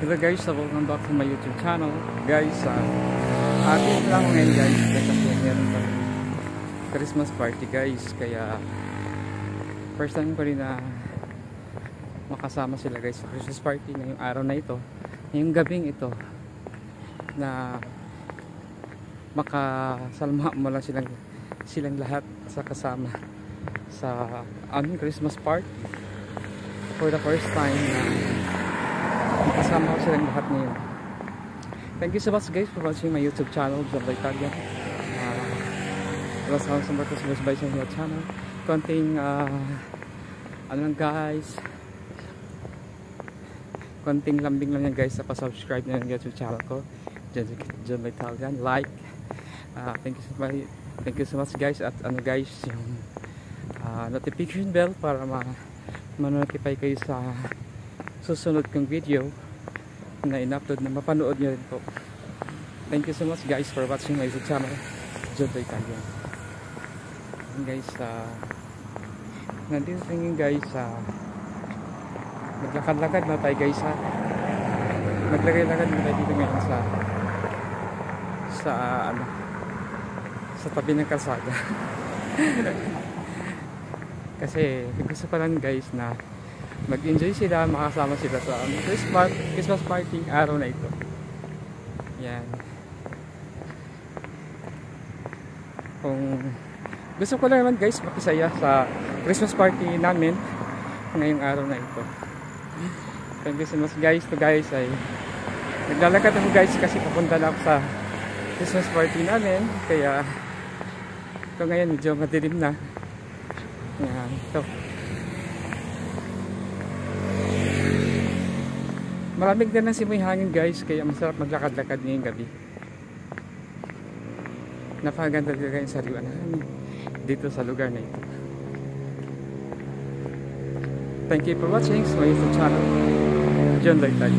Hello guys, so welcome back to my YouTube channel. Guys, atin lang ngayon guys kasi meron pa Christmas party guys. Kaya first time ko rin na makasama sila guys sa Christmas party ngayong araw na ito, ngayong gabing ito, na makasalma mo lang silang lahat sa kasama sa aming Christmas party for the first time na kasama ko silang lahat ngayon. Thank you so much guys for watching my YouTube channel, John Italian. Wala sa mga subscribe sa mga channel. Konting ano lang guys, konting lambing lang yan guys sa pa-subscribe na yung YouTube channel ko, John Italian. Like, thank you so much guys. At ano guys, yung notification bell para ma-notify kayo sa susunod kong video na in-upload na mapanood nyo rin po. Thank you so much guys for watching my YouTube channel, John Italian. And guys, nandito tingin guys, maglakad-lakad na tayo guys, maglagay-lakad na tayo dito ngayon sa tabi ng kalsada. Kasi gusto ko lang guys na mag-enjoy sila, makasama sila sa Christmas party araw na ito. Yan. Kung gusto ko lang naman guys makisaya sa Christmas party namin ngayong araw na ito. Thank you so much guys. To guys ay naglalakad ako guys kasi papunta na ako sa Christmas party namin. Kaya ito ngayon medyo madilim na. Yan. Ito. Maraming din ang simoy hangin guys, kaya masarap maglakad-lakad ngayong gabi. Napakaganda talaga yung sariwa na hangin dito sa lugar na ito. Thank you for watching my YouTube channel, John Italian.